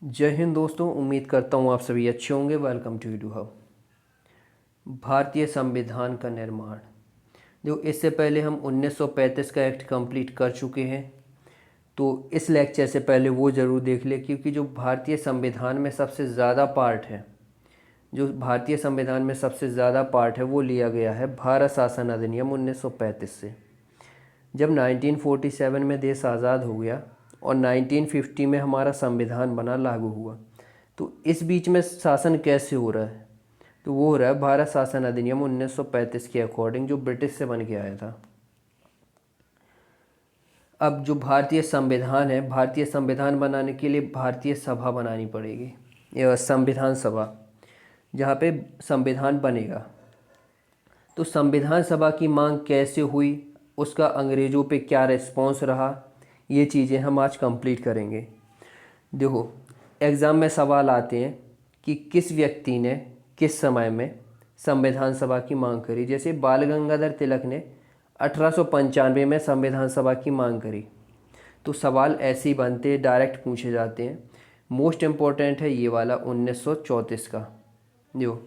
जय हिंद दोस्तों, उम्मीद करता हूँ आप सभी अच्छे होंगे। Welcome to YouTube hub. भारतीय संविधान का निर्माण। देखो, इससे पहले हम 1935 का एक्ट कंप्लीट कर चुके हैं, तो इस लेक्चर से पहले वो ज़रूर देख ले, क्योंकि जो भारतीय संविधान में सबसे ज़्यादा पार्ट है वो लिया गया है भारत शासन अधिनियम 1935 से। जब 1947 में देश आज़ाद हो गया और 1950 में हमारा संविधान बना, लागू हुआ, तो इस बीच में शासन कैसे हो रहा है? तो वो हो रहा है भारत शासन अधिनियम 1935 के अकॉर्डिंग, जो ब्रिटिश से बन के आया था। अब जो भारतीय संविधान है, भारतीय संविधान बनाने के लिए भारतीय सभा बनानी पड़ेगी, या संविधान सभा, जहाँ पे संविधान बनेगा। तो संविधान सभा की मांग कैसे हुई, उसका अंग्रेज़ों पे क्या रिस्पॉन्स रहा, ये चीज़ें हम आज कंप्लीट करेंगे। देखो, एग्ज़ाम में सवाल आते हैं कि किस व्यक्ति ने किस समय में संविधान सभा की मांग करी। जैसे बाल गंगाधर तिलक ने 1895 में संविधान सभा की मांग करी। तो सवाल ऐसे ही बनते, डायरेक्ट पूछे जाते हैं। मोस्ट इम्पोर्टेंट है ये वाला 1934 का। जो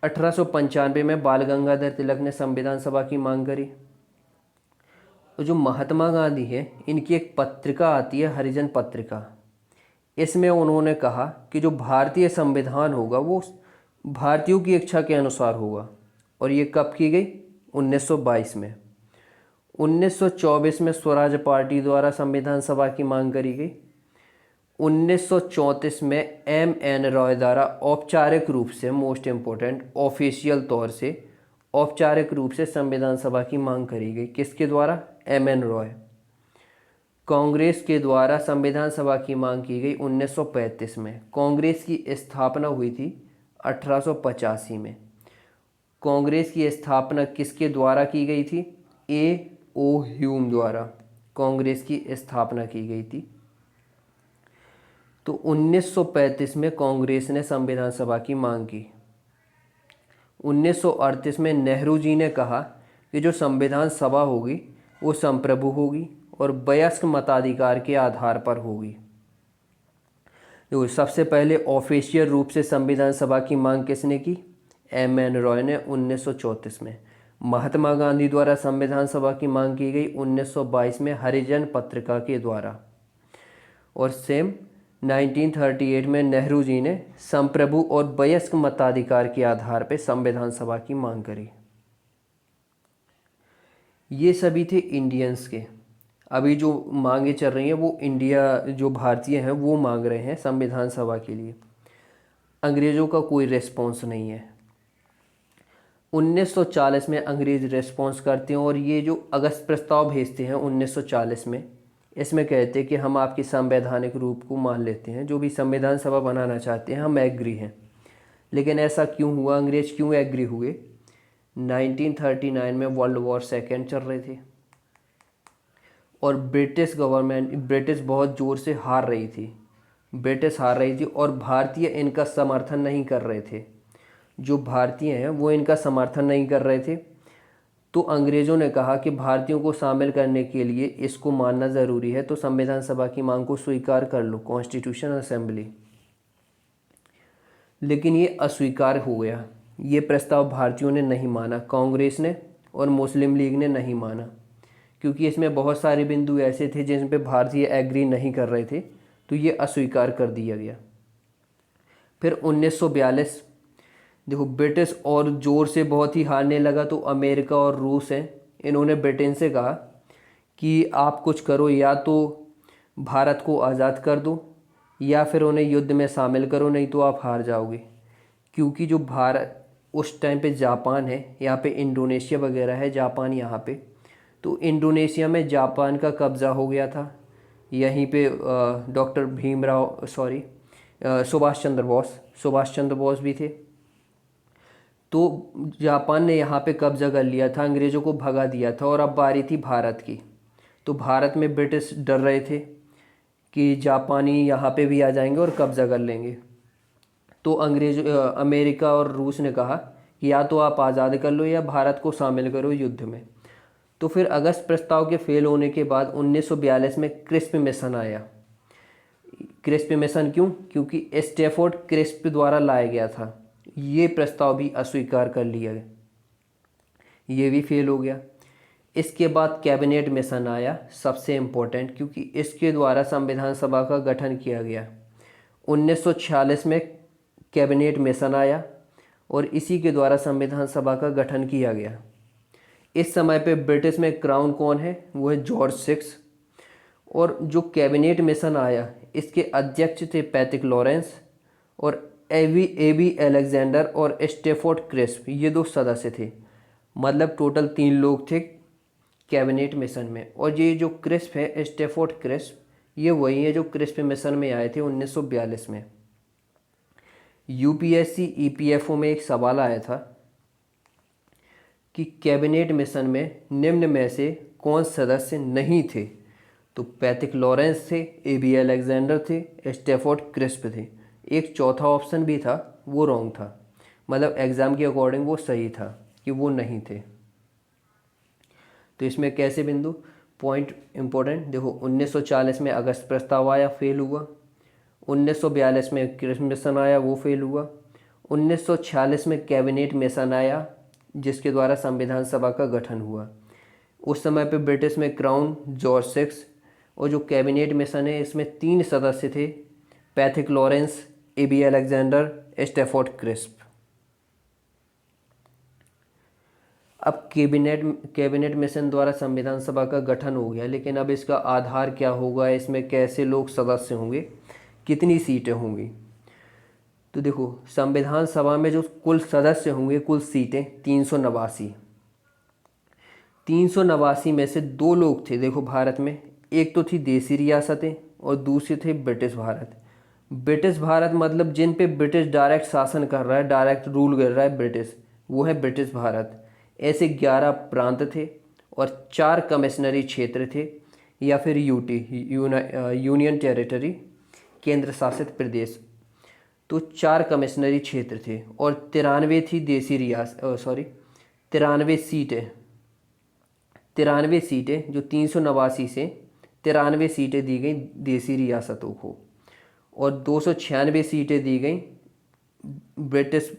1895 में बाल गंगाधर तिलक ने संविधान सभा की मांग करी। तो जो महात्मा गांधी है, इनकी एक पत्रिका आती है, हरिजन पत्रिका। इसमें उन्होंने कहा कि जो भारतीय संविधान होगा वो भारतीयों की इच्छा के अनुसार होगा। और ये कब की गई? 1922 में। 1924 में स्वराज पार्टी द्वारा संविधान सभा की मांग करी गई। 1934 में एम.एन. रॉय द्वारा औपचारिक रूप से, मोस्ट इम्पोर्टेंट, ऑफिशियल तौर से औपचारिक रूप से संविधान सभा की मांग करी गई। किसके द्वारा? एम.एन. रॉय। कांग्रेस के द्वारा संविधान सभा की मांग की गई 1935 में। कांग्रेस की स्थापना हुई थी 1885 में। कांग्रेस की स्थापना किसके द्वारा की गई थी? ए.ओ. ह्यूम द्वारा कांग्रेस की स्थापना की गई थी। तो 1935 में कांग्रेस ने संविधान सभा की मांग की। 1938 में नेहरू जी ने कहा कि जो संविधान सभा होगी वो संप्रभु होगी और वयस्क मताधिकार के आधार पर होगी। तो सबसे पहले ऑफिशियल रूप से संविधान सभा की मांग किसने की? एम.एन. रॉय ने 1934 में। महात्मा गांधी द्वारा संविधान सभा की मांग की गई 1922 में हरिजन पत्रिका के द्वारा। और सेम 1938 में नेहरू जी ने संप्रभु और वयस्क मताधिकार के आधार पर संविधान सभा की मांग करी। ये सभी थे इंडियंस के। अभी जो मांगे चल रही हैं वो इंडिया, जो भारतीय हैं वो मांग रहे हैं संविधान सभा के लिए। अंग्रेज़ों का कोई रिस्पॉन्स नहीं है। 1940 में अंग्रेज़ रिस्पॉन्स करते हैं और ये जो अगस्त प्रस्ताव भेजते हैं 1940 में, इसमें कहते हैं कि हम आपके संवैधानिक रूप को मान लेते हैं, जो भी संविधान सभा बनाना चाहते हैं हम एग्री हैं। लेकिन ऐसा क्यों हुआ? अंग्रेज़ क्यों एग्री हुए? 1939 में वर्ल्ड वॉर सेकेंड चल रहे थे और ब्रिटिश बहुत ज़ोर से हार रही थी और भारतीय इनका समर्थन नहीं कर रहे थे। जो भारतीय हैं वो इनका समर्थन नहीं कर रहे थे। तो अंग्रेज़ों ने कहा कि भारतीयों को शामिल करने के लिए इसको मानना ज़रूरी है, तो संविधान सभा की मांग को स्वीकार कर लो, कॉन्स्टिट्यूशन असेंबली। लेकिन ये अस्वीकार हो गया। ये प्रस्ताव भारतीयों ने नहीं माना, कांग्रेस ने और मुस्लिम लीग ने नहीं माना, क्योंकि इसमें बहुत सारे बिंदु ऐसे थे जिन पे भारतीय एग्री नहीं कर रहे थे, तो ये अस्वीकार कर दिया गया। फिर 1942, देखो, ब्रिटिश और ज़ोर से बहुत ही हारने लगा, तो अमेरिका और रूस हैं, इन्होंने ब्रिटेन से कहा कि आप कुछ करो, या तो भारत को आज़ाद कर दो या फिर उन्हें युद्ध में शामिल करो, नहीं तो आप हार जाओगे। क्योंकि जो भारत उस टाइम पे जापान है, यहाँ पे इंडोनेशिया वगैरह है, जापान यहाँ पे, तो इंडोनेशिया में जापान का कब्ज़ा हो गया था। यहीं पे सुभाष चंद्र बोस भी थे। तो जापान ने यहाँ पे कब्ज़ा कर लिया था, अंग्रेज़ों को भगा दिया था, और अब बारी थी भारत की। तो भारत में ब्रिटिश डर रहे थे कि जापानी यहाँ पे भी आ जाएंगे और कब्ज़ा कर लेंगे। तो अमेरिका और रूस ने कहा कि या तो आप आज़ाद कर लो या भारत को शामिल करो युद्ध में। तो फिर अगस्त प्रस्ताव के फेल होने के बाद 1942 में क्रिस्प मिशन आया। क्रिस्प मिशन क्यों? क्योंकि स्टैफोर्ड क्रिस्प द्वारा लाया गया था। ये प्रस्ताव भी अस्वीकार कर लिया गया, ये भी फेल हो गया। इसके बाद कैबिनेट मिशन आया, सबसे इम्पोर्टेंट, क्योंकि इसके द्वारा संविधान सभा का गठन किया गया। 1946 में कैबिनेट मिशन आया और इसी के द्वारा संविधान सभा का गठन किया गया। इस समय पे ब्रिटिश में क्राउन कौन है? वो है जॉर्ज 6। और जो कैबिनेट मिशन आया इसके अध्यक्ष थे पैट्रिक लॉरेंस और एबी अलेक्जेंडर और स्टैफोर्ड क्रिस्प, ये 2 सदस्य थे। मतलब टोटल 3 लोग थे कैबिनेट मिशन में। और ये जो क्रिस्प है, स्टैफोर्ड क्रिस्प, ये वही है जो क्रिस्प मिशन में आए थे 1942 में। यूपीएससी ईपीएफओ में एक सवाल आया था कि कैबिनेट मिशन में निम्न में से कौन सदस्य नहीं थे? तो पैट्रिक लॉरेंस थे, एबी अलेक्जेंडर थे, स्टैफोर्ड क्रिस्प थे। एक चौथा ऑप्शन भी था, वो रॉन्ग था, मतलब एग्ज़ाम के अकॉर्डिंग वो सही था कि वो नहीं थे। तो इसमें कैसे बिंदु पॉइंट इंपॉर्टेंट देखो, 1940 में अगस्त प्रस्ताव आया, फेल हुआ। 1942 में क्रिस्प मिशन आया, वो फेल हुआ। 1946 में कैबिनेट मिशन आया जिसके द्वारा संविधान सभा का गठन हुआ। उस समय पे ब्रिटिश में क्राउन जॉर्ज 6 और जो कैबिनेट मिशन है इसमें 3 सदस्य थे, Patrick Lawrence, AB Alexander, Stafford Cripps. अब कैबिनेट मिशन द्वारा संविधान सभा का गठन हो गया, लेकिन अब इसका आधार क्या होगा, इसमें कैसे लोग सदस्य होंगे, कितनी सीटें होंगी? तो देखो, संविधान सभा में जो कुल सदस्य होंगे, कुल सीटें 389। 389 में से 2 लोग थे देखो भारत में, एक तो थी देसी रियासतें और दूसरे थे ब्रिटिश भारत। ब्रिटिश भारत मतलब जिन पे ब्रिटिश डायरेक्ट शासन कर रहा है, डायरेक्ट रूल कर रहा है ब्रिटिश, वो है ब्रिटिश भारत। ऐसे 11 प्रांत थे और 4 कमिश्नरी क्षेत्र थे या फिर यूटी यूनियन टेरिटरी, केंद्र शासित प्रदेश। तो 4 कमिश्नरी क्षेत्र थे और 93 थी देसी 93 सीटें। 93 सीटें जो 389 से 93 सीटें दी गई देसी रियासतों को और 296 सीटें दी गई ब्रिटिश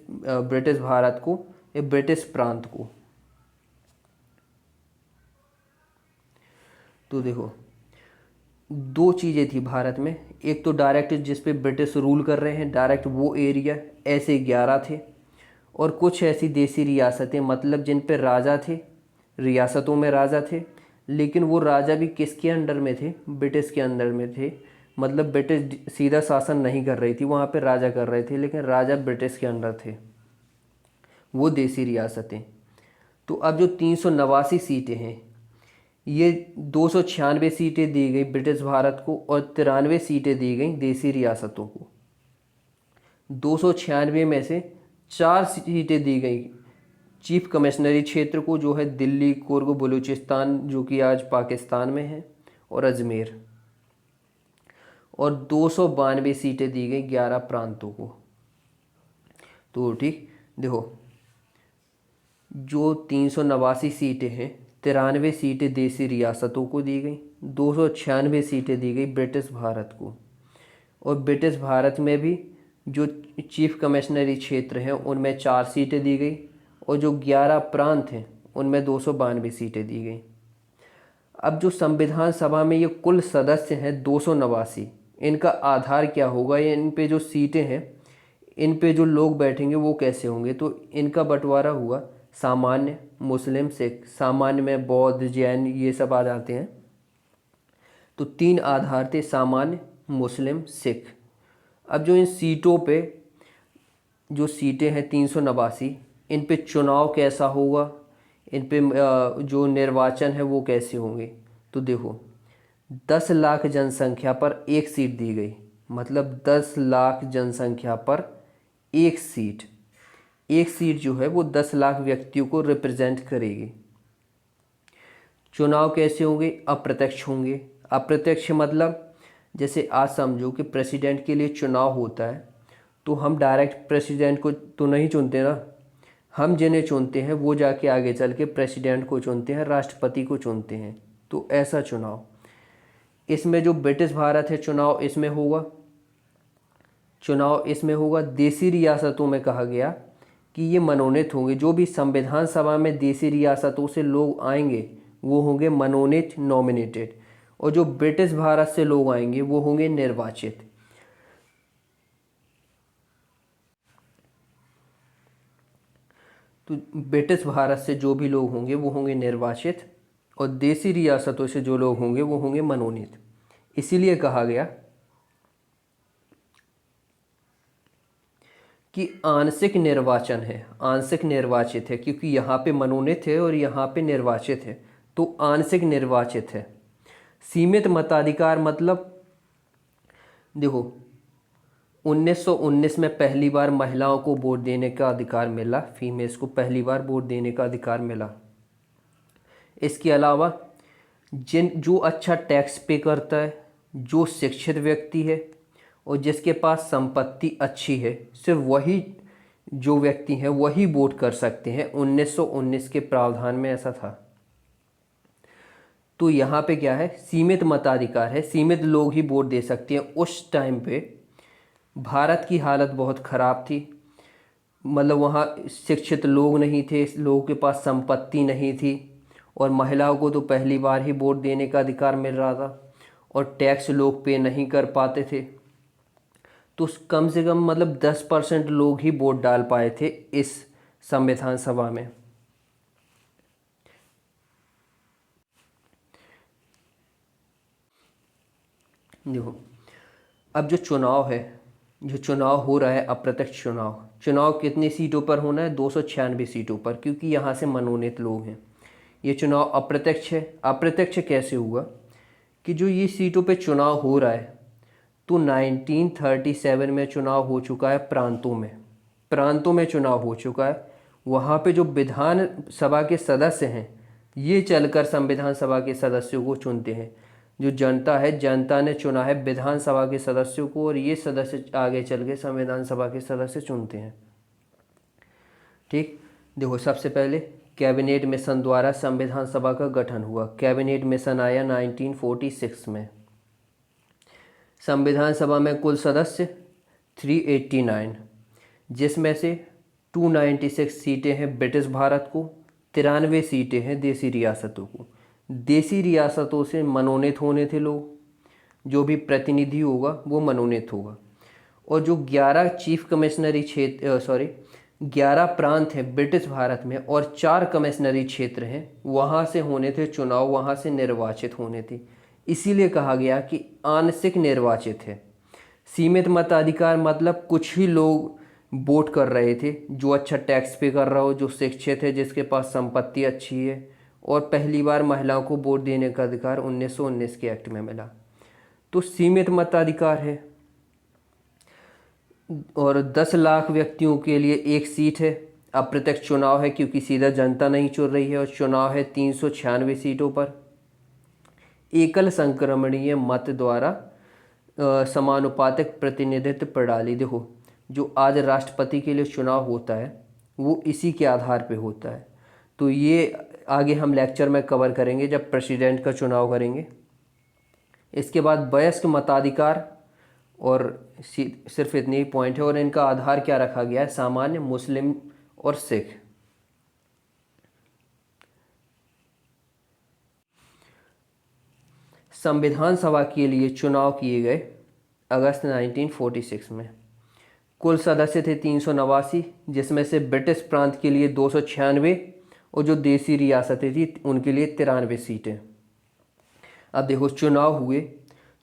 भारत को या ब्रिटिश प्रांत को। तो देखो, 2 चीज़ें थी भारत में, एक तो डायरेक्ट जिस पे ब्रिटिश रूल कर रहे हैं डायरेक्ट वो एरिया, ऐसे 11 थे। और कुछ ऐसी देसी रियासतें मतलब जिन पे राजा थे, रियासतों में राजा थे, लेकिन वो राजा भी किसके अंडर में थे? ब्रिटिश के अंडर में थे। मतलब ब्रिटिश सीधा शासन नहीं कर रही थी, वहाँ पे राजा कर रहे थे, लेकिन राजा ब्रिटिश के अंडर थे, वो देसी रियासतें। तो अब जो 389 सीटें हैं, ये 296 सीटें दी गई ब्रिटिश भारत को और 93 सीटें दी गई देसी रियासतों को। 296 में से 4 सीटें दी गई चीफ कमिश्नरी क्षेत्र को, जो है दिल्ली, कुर्ग, बलूचिस्तान जो कि आज पाकिस्तान में है, और अजमेर। और 292 सीटें दी गई 11 प्रांतों को। तो ठीक देखो, जो 389 सीटें हैं, 93 सीटें देसी रियासतों को दी गई, 296 सीटें दी गई ब्रिटिश भारत को। और ब्रिटिश भारत में भी जो चीफ कमिश्नरी क्षेत्र हैं उनमें 4 सीटें दी गई और जो 11 प्रांत हैं उनमें 292 सीटें दी गई। अब जो संविधान सभा में ये कुल सदस्य हैं 289, इनका आधार क्या होगा, या इन पे जो सीटें हैं, इन पे जो लोग बैठेंगे वो कैसे होंगे? तो इनका बंटवारा हुआ सामान्य, मुस्लिम, सिख। सामान्य में बौद्ध, जैन ये सब आ जाते हैं। तो 3 आधार थे, सामान्य, मुस्लिम, सिख। अब जो इन सीटों पे जो सीटें हैं 389, इन पे चुनाव कैसा होगा, इन पे जो निर्वाचन है वो कैसे होंगे? तो देखो, 10 लाख जनसंख्या पर 1 सीट दी गई, मतलब 10 लाख जनसंख्या पर 1 सीट। 1 सीट जो है वो 10 लाख व्यक्तियों को रिप्रेजेंट करेगी। चुनाव कैसे होंगे? अप्रत्यक्ष होंगे। अप्रत्यक्ष मतलब जैसे आज समझो कि प्रेसिडेंट के लिए चुनाव होता है, तो हम डायरेक्ट प्रेसिडेंट को तो नहीं चुनते ना, हम जिन्हें चुनते हैं वो जाके आगे चल के प्रेसिडेंट को चुनते हैं, राष्ट्रपति को चुनते हैं। तो ऐसा चुनाव इसमें जो ब्रिटिश भारत है चुनाव इसमें होगा चुनाव इसमें होगा। देसी रियासतों में कहा गया कि ये मनोनीत होंगे। जो भी संविधान सभा में देसी रियासतों से लोग आएंगे वो होंगे मनोनीत, नॉमिनेटेड। और जो ब्रिटिश भारत से लोग आएंगे वो होंगे निर्वाचित। तो ब्रिटिश भारत से जो भी लोग होंगे वो होंगे निर्वाचित, और देसी रियासतों से जो लोग होंगे वो होंगे मनोनीत। इसीलिए कहा गया कि आंशिक निर्वाचन है, आंशिक निर्वाचित है, क्योंकि यहाँ पे मनोनीत है और यहाँ पे निर्वाचित है, तो आंशिक निर्वाचित है। सीमित मताधिकार मतलब देखो 1919 में पहली बार महिलाओं को वोट देने का अधिकार मिला, फीमेल्स को पहली बार वोट देने का अधिकार मिला। इसके अलावा जो अच्छा टैक्स पे करता है, जो शिक्षित व्यक्ति है और जिसके पास संपत्ति अच्छी है, सिर्फ वही जो व्यक्ति हैं वही वोट कर सकते हैं। 1919 के प्रावधान में ऐसा था। तो यहाँ पे क्या है, सीमित मताधिकार है, सीमित लोग ही वोट दे सकते हैं। उस टाइम पे भारत की हालत बहुत ख़राब थी, मतलब वहाँ शिक्षित लोग नहीं थे, लोगों के पास संपत्ति नहीं थी, और महिलाओं को तो पहली बार ही वोट देने का अधिकार मिल रहा था, और टैक्स लोग पे नहीं कर पाते थे। तो कम से कम मतलब 10% लोग ही वोट डाल पाए थे इस संविधान सभा में। देखो अब जो चुनाव है, जो चुनाव हो रहा है अप्रत्यक्ष चुनाव, चुनाव कितनी सीटों पर होना है, 296 सीटों पर, क्योंकि यहाँ से मनोनीत लोग हैं। ये चुनाव अप्रत्यक्ष है। अप्रत्यक्ष कैसे हुआ कि जो ये सीटों पे चुनाव हो रहा है, तो 1937 में चुनाव हो चुका है प्रांतों में, प्रांतों में चुनाव हो चुका है। वहाँ पे जो विधान सभा के सदस्य हैं ये चलकर संविधान सभा के सदस्यों को चुनते हैं। जो जनता है, जनता ने चुना है विधानसभा के सदस्यों को, और ये सदस्य आगे चल के संविधान सभा के सदस्य चुनते हैं। ठीक, देखो सबसे पहले कैबिनेट मिशन द्वारा संविधान सभा का गठन हुआ। कैबिनेट मिशन आया 1946 में। संविधान सभा में कुल सदस्य 389, जिसमें से 296 सीटें हैं ब्रिटिश भारत को, 93 सीटें हैं देसी रियासतों को। देसी रियासतों से मनोनीत होने थे लोग, जो भी प्रतिनिधि होगा वो मनोनीत होगा। और जो 11 चीफ कमिश्नरी क्षेत्र 11 प्रांत हैं ब्रिटिश भारत में, और 4 कमिश्नरी क्षेत्र हैं, वहाँ से होने थे चुनाव, वहाँ से निर्वाचित होने थे। इसीलिए कहा गया कि आंशिक निर्वाचित है। सीमित मताधिकार मतलब कुछ ही लोग वोट कर रहे थे, जो अच्छा टैक्स पे कर रहा हो, जो शिक्षित है, जिसके पास संपत्ति अच्छी है, और पहली बार महिलाओं को वोट देने का अधिकार 1919 के एक्ट में मिला। तो सीमित मताधिकार है। और 10 लाख व्यक्तियों के लिए एक सीट है। अप्रत्यक्ष चुनाव है क्योंकि सीधा जनता नहीं चुन रही है, और चुनाव है 396 सीटों पर। एकल संक्रमणीय मत द्वारा समानुपातिक प्रतिनिधित्व प्रणाली। देखो जो आज राष्ट्रपति के लिए चुनाव होता है वो इसी के आधार पे होता है। तो ये आगे हम लेक्चर में कवर करेंगे जब प्रेसिडेंट का चुनाव करेंगे। इसके बाद वयस्क मताधिकार, और सिर्फ इतने ही पॉइंट है। और इनका आधार क्या रखा गया है, सामान्य, मुस्लिम और सिख। संविधान सभा के लिए चुनाव किए गए अगस्त 1946 में। कुल सदस्य थे 389, जिसमें से ब्रिटिश प्रांत के लिए 296 और जो देसी रियासतें थी उनके लिए 93 सीटें। अब देखो चुनाव हुए,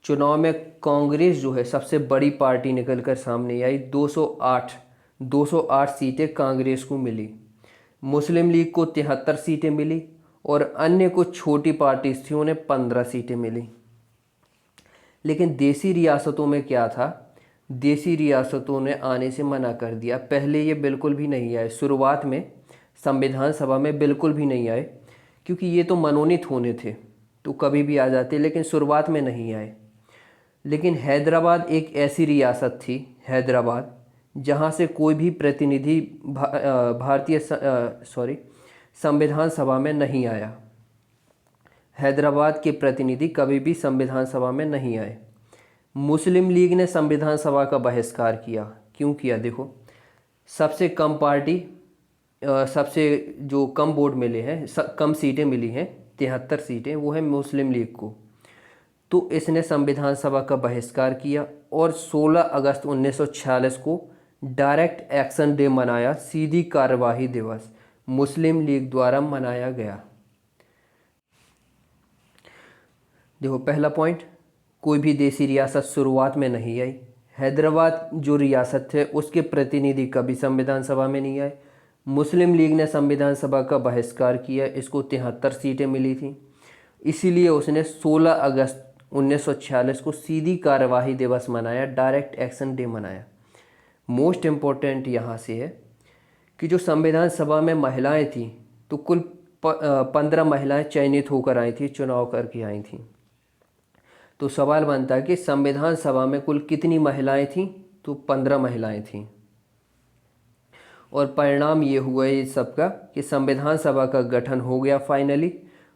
चुनाव में कांग्रेस जो है सबसे बड़ी पार्टी निकल कर सामने आई। 208 सीटें कांग्रेस को मिली। मुस्लिम लीग को 73 सीटें मिली, और अन्य कुछ छोटी पार्टी थी उन्हें 15 सीटें मिली। लेकिन देसी रियासतों में क्या था, देसी रियासतों ने आने से मना कर दिया। पहले ये बिल्कुल भी नहीं आए, शुरुआत में संविधान सभा में बिल्कुल भी नहीं आए, क्योंकि ये तो मनोनीत होने थे तो कभी भी आ जाते, लेकिन शुरुआत में नहीं आए। लेकिन हैदराबाद एक ऐसी रियासत थी, हैदराबाद, जहाँ से कोई भी प्रतिनिधि संविधान सभा में नहीं आया। हैदराबाद के प्रतिनिधि कभी भी संविधान सभा में नहीं आए। मुस्लिम लीग ने संविधान सभा का बहिष्कार किया। क्यों किया? देखो, सबसे कम पार्टी सबसे जो कम वोट मिले हैं, कम सीटें मिली हैं, 73 सीटें, वो है मुस्लिम लीग को। तो इसने संविधान सभा का बहिष्कार किया और 16 अगस्त 1946 को डायरेक्ट एक्शन डे मनाया, सीधी कार्यवाही दिवस मुस्लिम लीग द्वारा मनाया गया। देखो, पहला पॉइंट, कोई भी देसी रियासत शुरुआत में नहीं आई। हैदराबाद जो रियासत है उसके प्रतिनिधि कभी संविधान सभा में नहीं आए। मुस्लिम लीग ने संविधान सभा का बहिष्कार किया, इसको 73 सीटें मिली थी, इसीलिए उसने 16 अगस्त 1946 को सीधी कार्यवाही दिवस मनाया, डायरेक्ट एक्शन डे मनाया। मोस्ट इम्पोर्टेंट यहाँ से है कि जो संविधान सभा में महिलाएं थीं, तो कुल 15 महिलाएं चयनित होकर आई थी, चुनाव करके आई थीं। तो सवाल बनता है कि संविधान सभा में कुल कितनी महिलाएं थीं? तो 15 महिलाएं थीं। और परिणाम ये हुआ इस सब का कि संविधान सभा का गठन हो गया फाइनली,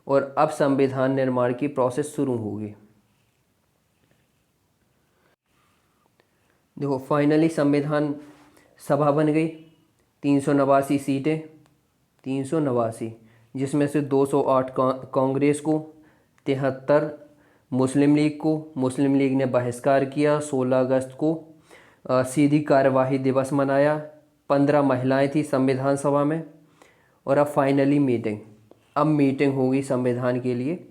और अब संविधान निर्माण की प्रोसेस शुरू होगी। देखो, फाइनली संविधान सभा बन गई, 389 सीटें, 389, जिसमें से 208 कांग्रेस को, 73 मुस्लिम लीग को। मुस्लिम लीग ने बहिष्कार किया, 16 अगस्त को सीधी कार्यवाही दिवस मनाया, 15 महिलाएं थी संविधान सभा में। और अब फाइनली मीटिंग, अब मीटिंग होगी संविधान के लिए,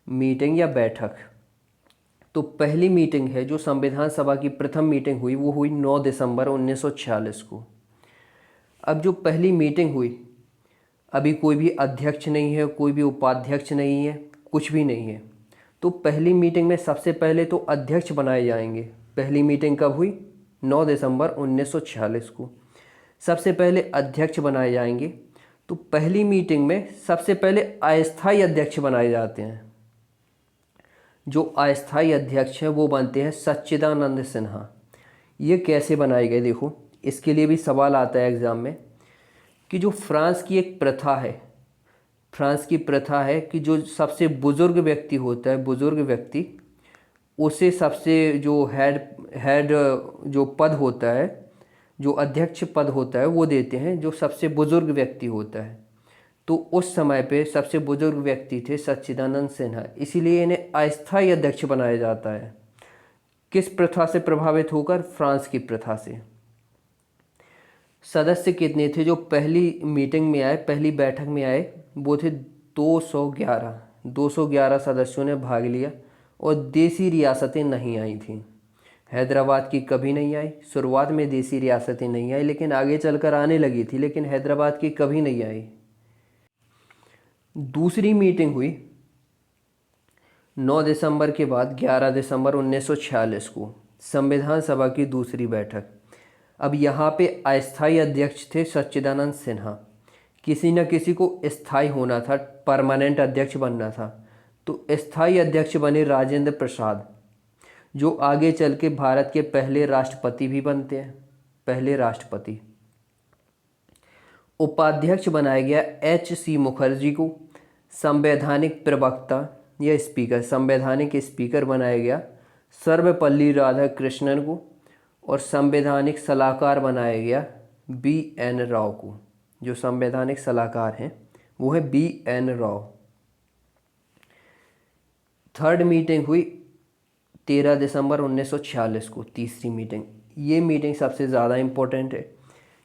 मीटिंग या बैठक। तो पहली मीटिंग है जो संविधान सभा की प्रथम मीटिंग हुई, वो हुई 9 दिसंबर 1946 को। अब जो पहली मीटिंग हुई, अभी कोई भी अध्यक्ष नहीं है, कोई भी उपाध्यक्ष नहीं है, कुछ भी नहीं है। तो पहली मीटिंग में सबसे पहले तो अध्यक्ष बनाए जाएंगे। पहली मीटिंग कब हुई? 9 दिसंबर 1946 को सबसे पहले अध्यक्ष बनाए जाएंगे। तो पहली मीटिंग में सबसे पहले अस्थायी अध्यक्ष बनाए जाते हैं। जो अस्थायी अध्यक्ष हैं वो बनते हैं सच्चिदानंद सिन्हा। ये कैसे बनाए गए? देखो, इसके लिए भी सवाल आता है एग्ज़ाम में कि जो फ्रांस की एक प्रथा है, फ्रांस की प्रथा है कि जो सबसे बुज़ुर्ग व्यक्ति होता है, बुज़ुर्ग व्यक्ति, उसे सबसे जो हेड जो पद होता है, जो अध्यक्ष पद होता है, वो देते हैं जो सबसे बुज़ुर्ग व्यक्ति होता है। तो उस समय पे सबसे बुज़ुर्ग व्यक्ति थे सच्चिदानंद सिन्हा, इसीलिए इन्हें अस्थायी अध्यक्ष बनाया जाता है। किस प्रथा से प्रभावित होकर? फ्रांस की प्रथा से। सदस्य कितने थे जो पहली मीटिंग में आए, पहली बैठक में आए? वो थे 211 सदस्यों ने भाग लिया। और देसी रियासतें नहीं आई थीं। हैदराबाद की कभी नहीं आई। शुरुआत में देसी रियासतें नहीं आई, लेकिन आगे चलकर आने लगी थी, लेकिन हैदराबाद की कभी नहीं आई। दूसरी मीटिंग हुई 9 दिसंबर के बाद 11 दिसंबर 1946 को, संविधान सभा की दूसरी बैठक। अब यहाँ पे अस्थायी अध्यक्ष थे सच्चिदानंद सिन्हा। किसी न किसी को स्थायी होना था, परमानेंट अध्यक्ष बनना था। तो स्थायी अध्यक्ष बने राजेंद्र प्रसाद, जो आगे चल के भारत के पहले राष्ट्रपति भी बनते हैं, पहले राष्ट्रपति। उपाध्यक्ष बनाया गया H.C. मुखर्जी को। संवैधानिक प्रवक्ता या स्पीकर, संवैधानिक स्पीकर बनाया गया सर्वपल्ली राधाकृष्णन को। और संवैधानिक सलाहकार बनाया गया B.N. राव को। जो संवैधानिक सलाहकार हैं वो है B.N. राव। थर्ड मीटिंग हुई 13 दिसंबर 1946 को, तीसरी मीटिंग। ये मीटिंग सबसे ज़्यादा इम्पोर्टेंट है,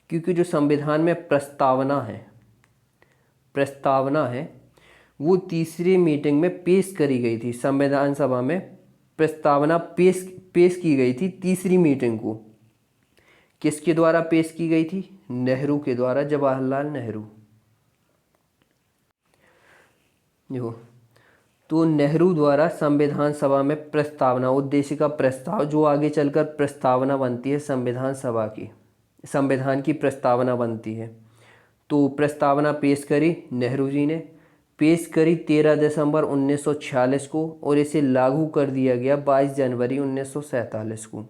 क्योंकि जो संविधान में प्रस्तावना है वो तीसरी मीटिंग में पेश करी गई थी। संविधान सभा में प्रस्तावना पेश की गई थी तीसरी मीटिंग को। किसके द्वारा पेश की गई थी? नेहरू के द्वारा, जवाहरलाल नेहरू। देखो, तो नेहरू द्वारा संविधान सभा में प्रस्तावना, उद्देश्य का प्रस्ताव, जो आगे चलकर प्रस्तावना बनती है संविधान सभा की, संविधान की प्रस्तावना बनती है। तो प्रस्तावना पेश करी नेहरू जी ने, पेश करी 13 दिसंबर 1946 को, और इसे लागू कर दिया गया 22 जनवरी 1947 को।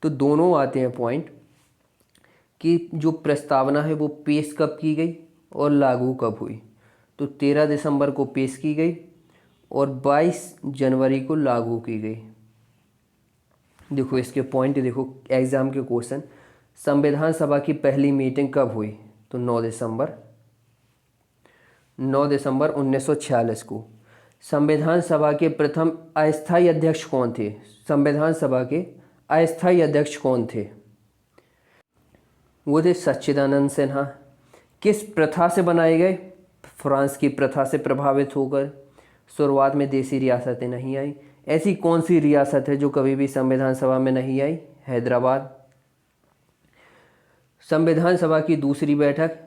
तो दोनों आते हैं पॉइंट कि जो प्रस्तावना है वो पेश कब की गई और लागू कब हुई। तो 13 दिसंबर को पेश की गई और 22 जनवरी को लागू की गई। देखो इसके पॉइंट देखो, एग्ज़ाम के क्वेश्चन। संविधान सभा की पहली मीटिंग कब हुई? तो 9 दिसंबर 1946 को। संविधान सभा के प्रथम अस्थायी अध्यक्ष कौन थे? संविधान सभा के अस्थायी अध्यक्ष कौन थे? वो थे सच्चिदानंद सिन्हा। किस प्रथा से बनाए गए? फ्रांस की प्रथा से प्रभावित होकर। शुरुआत में देसी रियासतें नहीं आई। ऐसी कौन सी रियासत है जो कभी भी संविधान सभा में नहीं आई? हैदराबाद। संविधान सभा की दूसरी बैठक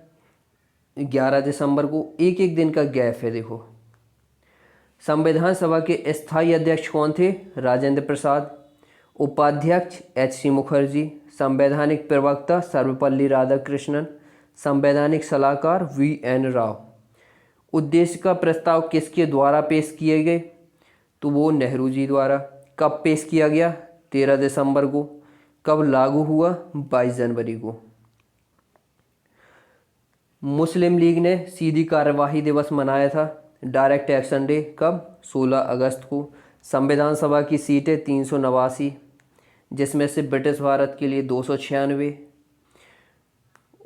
11 दिसंबर को। एक एक दिन का गैप है देखो। संविधान सभा के स्थायी अध्यक्ष कौन थे? राजेंद्र प्रसाद। उपाध्यक्ष एच सी मुखर्जी। संवैधानिक प्रवक्ता सर्वपल्ली राधाकृष्णन। संवैधानिक सलाहकार वी एन राव। उद्देश्य का प्रस्ताव किसके द्वारा पेश किए गए? तो वो नेहरू जी द्वारा। कब पेश किया गया? 13 दिसंबर को। कब लागू हुआ? 22 जनवरी को। मुस्लिम लीग ने सीधी कार्यवाही दिवस मनाया था, डायरेक्ट एक्शन डे, कब? 16 अगस्त को। संविधान सभा की सीटें 389, जिसमें से ब्रिटिश भारत के लिए 296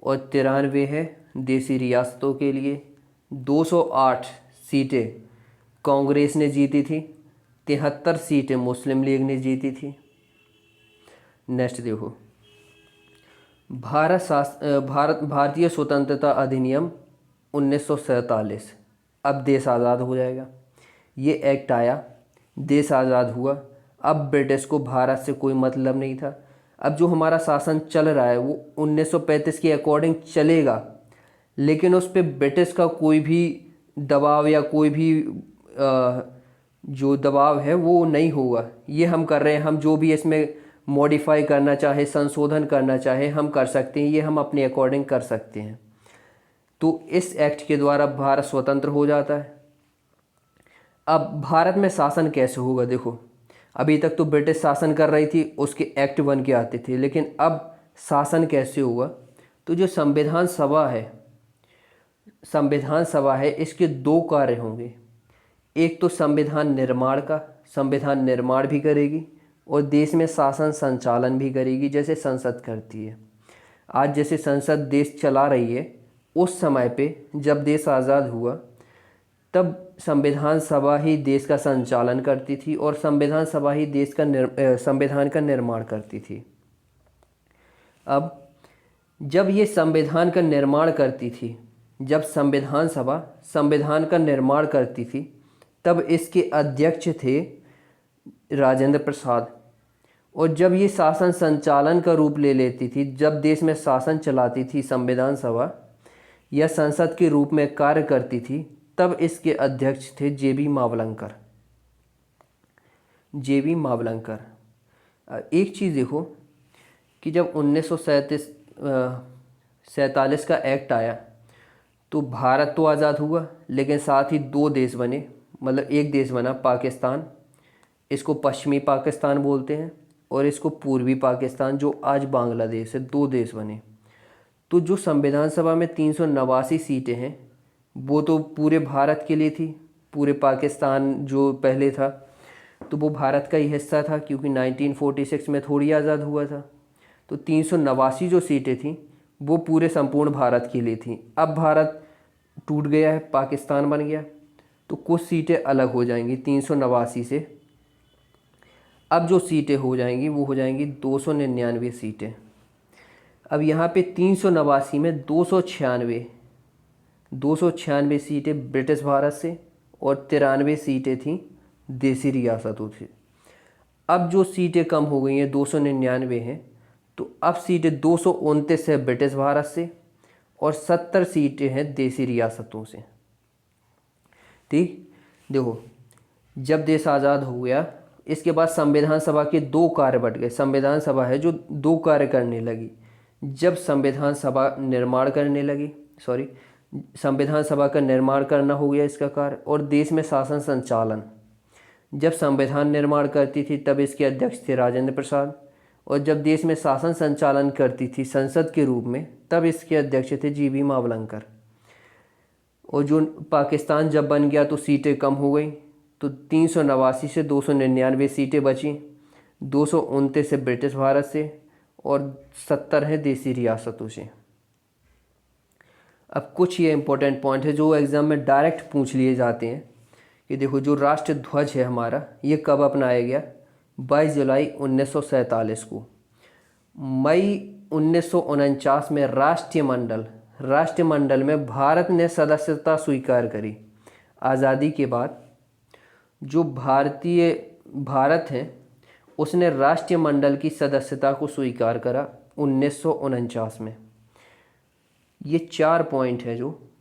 और 93 है देसी रियासतों के लिए। 208 सीटें कांग्रेस ने जीती थी, 73 सीटें मुस्लिम लीग ने जीती थी। नेक्स्ट देखो, भारतीय स्वतंत्रता अधिनियम 1947। अब देश आज़ाद हो जाएगा। ये एक्ट आया, देश आज़ाद हुआ। अब ब्रिटिश को भारत से कोई मतलब नहीं था। अब जो हमारा शासन चल रहा है वो 1935 के अकॉर्डिंग चलेगा, लेकिन उस पर ब्रिटिश का कोई भी दबाव या कोई भी जो दबाव है वो नहीं होगा। ये हम कर रहे हैं, हम जो भी इसमें मॉडिफाई करना चाहे, संशोधन करना चाहे, हम कर सकते हैं। ये हम अपने अकॉर्डिंग कर सकते हैं। तो इस एक्ट के द्वारा भारत स्वतंत्र हो जाता है। अब भारत में शासन कैसे होगा? देखो, अभी तक तो ब्रिटिश शासन कर रही थी, उसके एक्ट बन के आते थे, लेकिन अब शासन कैसे होगा? तो जो संविधान सभा है इसके दो कार्य होंगे। एक तो संविधान निर्माण का, संविधान निर्माण भी करेगी और देश में शासन संचालन भी करेगी, जैसे संसद करती है। आज जैसे संसद देश चला रही है, उस समय पे जब देश आज़ाद हुआ तब संविधान सभा ही देश का संचालन करती थी और संविधान सभा ही देश का संविधान का निर्माण करती थी। अब जब ये संविधान का निर्माण करती थी, जब संविधान सभा संविधान का निर्माण करती थी, तब इसके अध्यक्ष थे राजेंद्र प्रसाद। और जब ये शासन संचालन का रूप ले लेती थी, जब देश में शासन चलाती थी संविधान सभा या संसद के रूप में कार्य करती थी, तब इसके अध्यक्ष थे जे.बी. मावलंकर। एक चीज़ देखो कि जब 1947 का एक्ट आया तो भारत तो आज़ाद हुआ, लेकिन साथ ही दो देश बने, मतलब एक देश बना पाकिस्तान, इसको पश्चिमी पाकिस्तान बोलते हैं, और इसको पूर्वी पाकिस्तान जो आज बांग्लादेश है। दो देश बने। तो जो संविधान सभा में 389 सीटें हैं वो तो पूरे भारत के लिए थी। पूरे पाकिस्तान जो पहले था तो वो भारत का ही हिस्सा था, क्योंकि 1946 में थोड़ी आज़ाद हुआ था। तो 389 जो सीटें थीं वो पूरे संपूर्ण भारत के लिए थी। अब भारत टूट गया है, पाकिस्तान बन गया, तो कुछ सीटें अलग हो जाएंगी 389 से। अब जो सीटें हो जाएंगी वो हो जाएंगी 299 सीटें। अब यहाँ पे 389 में 296 सीटें ब्रिटिश भारत से और 93 सीटें थीं देसी रियासतों से। अब जो सीटें कम हो गई हैं, 299 हैं, तो अब सीटें 229 है ब्रिटिश भारत से और 70 सीटें हैं देसी रियासतों से। ठीक, देखो जब देश आज़ाद हो गया, इसके बाद संविधान सभा के दो कार्य बट गए। संविधान सभा है जो दो कार्य करने लगी। जब संविधान सभा निर्माण करने लगी, संविधान सभा का निर्माण करना हो गया इसका कार्य, और देश में शासन संचालन। जब संविधान निर्माण करती थी तब इसके अध्यक्ष थे राजेंद्र प्रसाद, और जब देश में शासन संचालन करती थी संसद के रूप में, तब इसके अध्यक्ष थे जी.बी. मावलंकर। और जो पाकिस्तान जब बन गया तो सीटें कम हो गई, तो 389 से 299 सीटें बची। 229 है ब्रिटिश भारत से और 70 है देसी रियासतों से। अब कुछ ये इंपॉर्टेंट पॉइंट है जो एग्ज़ाम में डायरेक्ट पूछ लिए जाते हैं कि देखो, जो राष्ट्र ध्वज है हमारा, ये कब अपनाया गया? 22 जुलाई 1947 को। मई 1949 में राष्ट्रमंडल में भारत ने सदस्यता स्वीकार करी। आज़ादी के बाद जो भारत है उसने राष्ट्रमंडल की सदस्यता को स्वीकार करा 1949 में। ये 4 पॉइंट है जो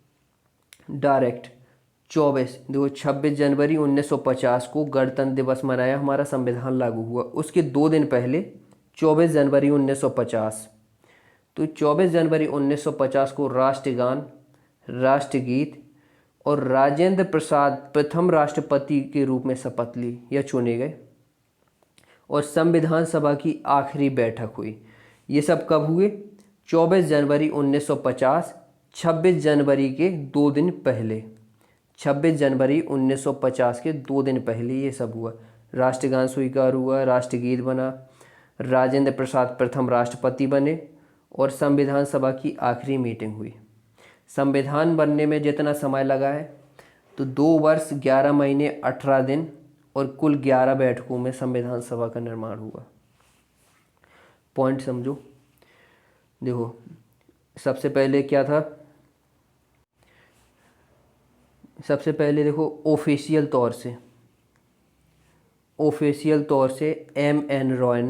डायरेक्ट। 26 जनवरी 1950 को गणतंत्र दिवस मनाया, हमारा संविधान लागू हुआ। उसके 2 दिन पहले 24 जनवरी 1950, तो 24 जनवरी 1950 को राष्ट्रगान, राष्ट्रगीत और राजेंद्र प्रसाद प्रथम राष्ट्रपति के रूप में शपथ ली या चुने गए। और संविधान सभा की आखिरी बैठक हुई। ये सब कब हुए? 24 जनवरी 1950, 26 जनवरी के 2 दिन पहले। 26 जनवरी 1950 के 2 दिन पहले ये सब हुआ। राष्ट्रगान स्वीकार हुआ, राष्ट्रगीत बना, राजेंद्र प्रसाद प्रथम राष्ट्रपति बने और संविधान सभा की आखिरी मीटिंग हुई। संविधान बनने में जितना समय लगा है तो 2 वर्ष 11 महीने 18 दिन और कुल 11 बैठकों में संविधान सभा का निर्माण हुआ। पॉइंट समझो। देखो, सबसे पहले क्या था? सबसे पहले देखो, ऑफिशियल तौर से एम एन रॉय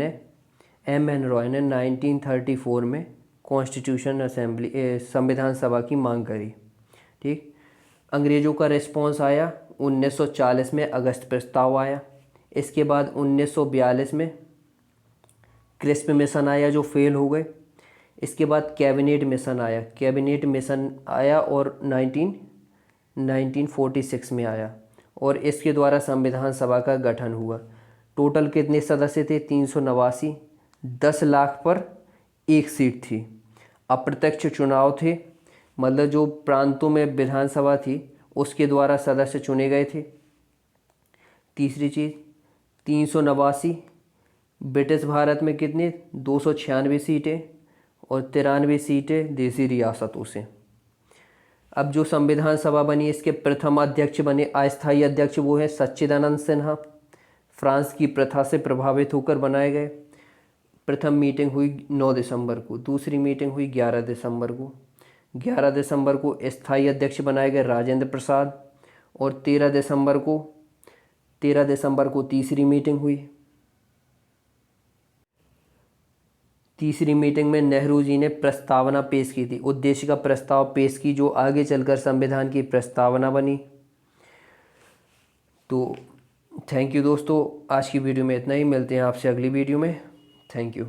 ने 1934 में कॉन्स्टिट्यूशन असेंबली संविधान सभा की मांग करी। ठीक। अंग्रेज़ों का रिस्पॉन्स आया 1940 में, अगस्त प्रस्ताव आया। इसके बाद 1942 में क्रिस्प मिशन आया जो फेल हो गए। इसके बाद कैबिनेट मिशन आया और 1946 में आया और इसके द्वारा संविधान सभा का गठन हुआ। टोटल कितने सदस्य थे? 389। 10 लाख पर 1 सीट थी। अप्रत्यक्ष चुनाव थे, मतलब जो प्रांतों में विधानसभा थी उसके द्वारा सदस्य चुने गए थे। तीसरी चीज़, 389। ब्रिटिश भारत में कितने? 296 सीटें और 93 सीटें देसी रियासतों से। अब जो संविधान सभा बनी, इसके प्रथम अध्यक्ष बने, अस्थायी अध्यक्ष वो है सच्चिदानंद सिन्हा, फ्रांस की प्रथा से प्रभावित होकर बनाए गए। प्रथम मीटिंग हुई 9 दिसंबर को, दूसरी मीटिंग हुई 11 दिसंबर को। 11 दिसंबर को स्थायी अध्यक्ष बनाए गए राजेंद्र प्रसाद और 13 दिसंबर को तीसरी मीटिंग हुई। तीसरी मीटिंग में नेहरू जी ने प्रस्तावना पेश की थी, उद्देश्य का प्रस्ताव पेश की जो आगे चलकर संविधान की प्रस्तावना बनी। तो थैंक यू दोस्तों, आज की वीडियो में इतना ही। मिलते हैं आपसे अगली वीडियो में। Thank you.